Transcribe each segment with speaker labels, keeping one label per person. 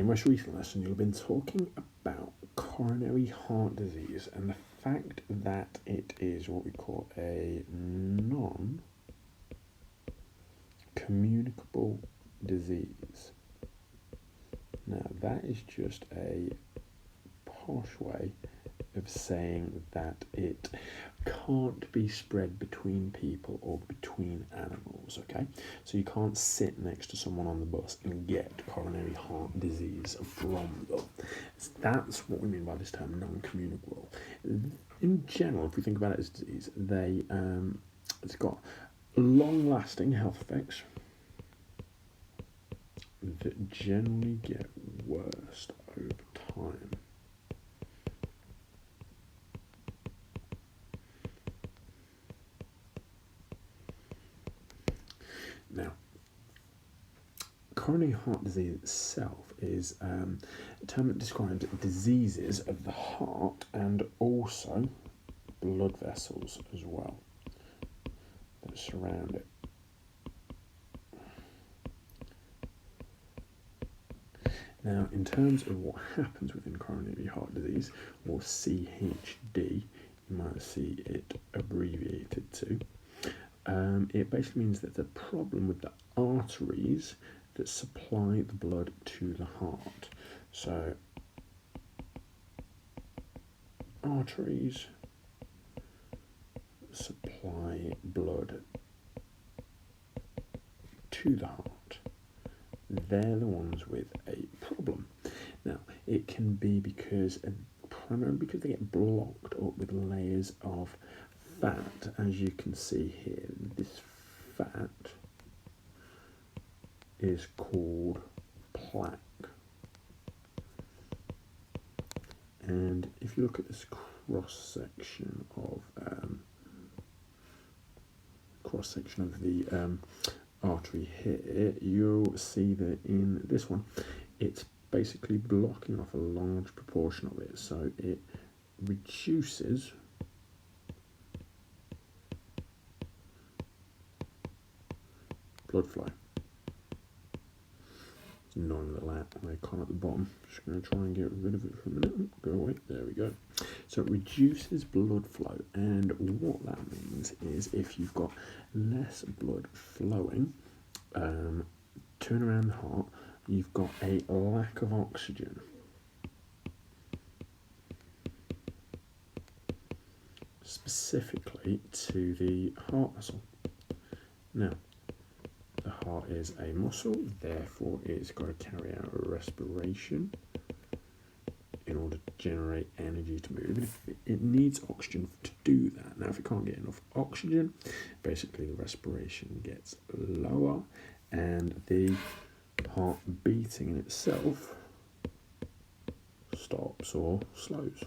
Speaker 1: In the most recent lesson, you'll have been talking about coronary heart disease and the fact that it is what we call a non-communicable disease. Now, that is just a posh way of saying that it can't be spread between people or between animals, okay? So you can't sit next to someone on the bus and get coronary heart disease from them. That's what we mean by this term, non-communicable. In general, if we think about it as disease, it's got long-lasting health effects that generally get worse over time. Now, coronary heart disease itself is a term that describes diseases of the heart and also blood vessels as well that surround it. Now, in terms of what happens within coronary heart disease, or CHD, you might see it abbreviated to, it basically means that there's a problem with the arteries that supply the blood to the heart. So, arteries supply blood to the heart. They're the ones with a problem. Now, it can be primarily because they get blocked up with layers of fat, as you can see here. This fat is called plaque. And if you look at this cross section of the artery here, you'll see that in this one, it's basically blocking off a large proportion of it, so it reduces blood flow. Ignoring the icon at the bottom, just going to try and get rid of it for a minute. Go away, there we go. So it reduces blood flow, and what that means is if you've got less blood flowing, turn around the heart, you've got a lack of oxygen. Specifically to the heart muscle. Now, the heart is a muscle, therefore it's got to carry out respiration in order to generate energy to move. It needs oxygen to do that. Now, if it can't get enough oxygen, basically the respiration gets lower and the heart beating in itself stops or slows.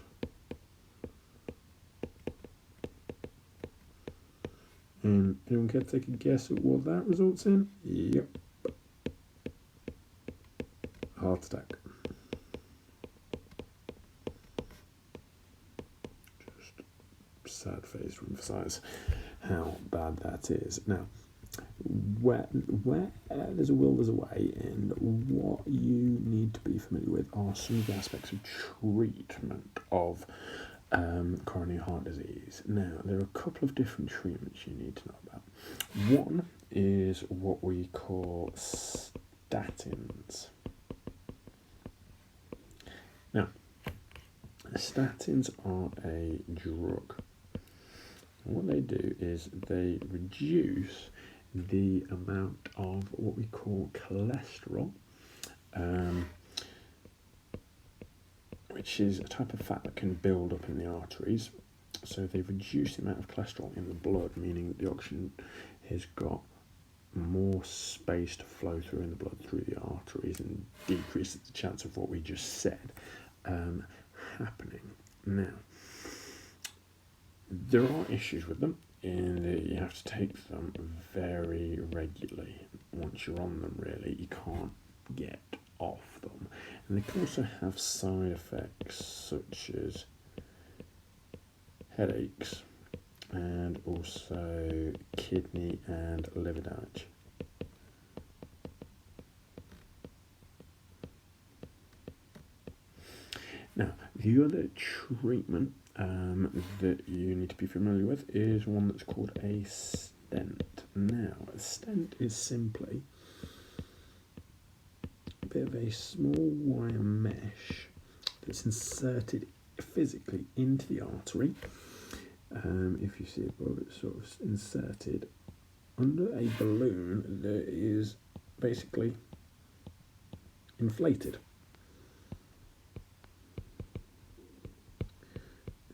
Speaker 1: And anyone care to take a guess at what that results in? Yep. Heart attack. Just sad face to emphasise how bad that is. Now, where there's a will, there's a way, and what you need to be familiar with are some of the aspects of treatment of coronary heart disease. Now, there are a couple of different treatments you need to know about. One is what we call statins. Now, statins are a drug. And what they do is they reduce the amount of what we call cholesterol, which is a type of fat that can build up in the arteries. So they reduce the amount of cholesterol in the blood, meaning that the oxygen has got more space to flow through in the blood through the arteries and decreases the chance of what we just said happening. Now, there are issues with them in that you have to take them very regularly. Once you're on them, really, you can't get off them. And they can also have side effects such as headaches and also kidney and liver damage. Now, the other treatment that you need to be familiar with is one that's called a stent. Now, a stent is simply a bit of a small wire mesh that's inserted physically into the artery. If you see above, it's sort of inserted under a balloon that is basically inflated.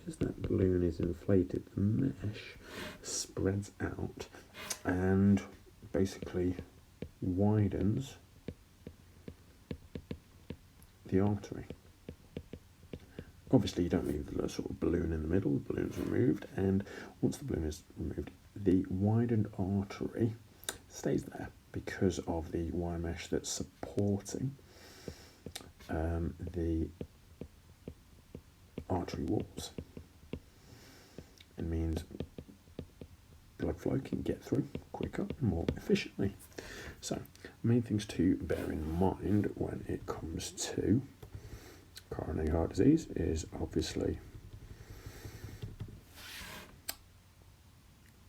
Speaker 1: As that balloon is inflated, the mesh spreads out and basically widens the artery. Obviously, you don't leave the sort of balloon in the middle, the balloon's removed, and once the balloon is removed, the widened artery stays there because of the wire mesh that's supporting the artery walls. It means blood flow can get through quicker and more efficiently. So, main things to bear in mind when it comes to coronary heart disease is obviously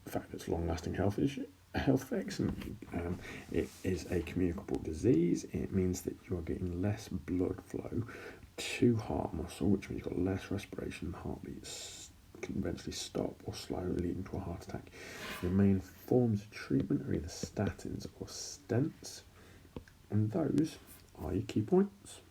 Speaker 1: the fact that it's long-lasting health effects, and it is a communicable disease. It means that you are getting less blood flow to heart muscle, which means you've got less respiration, the heartbeat can eventually stop or slow, leading to a heart attack. Your main forms of treatment are either statins or stents, and those are your key points.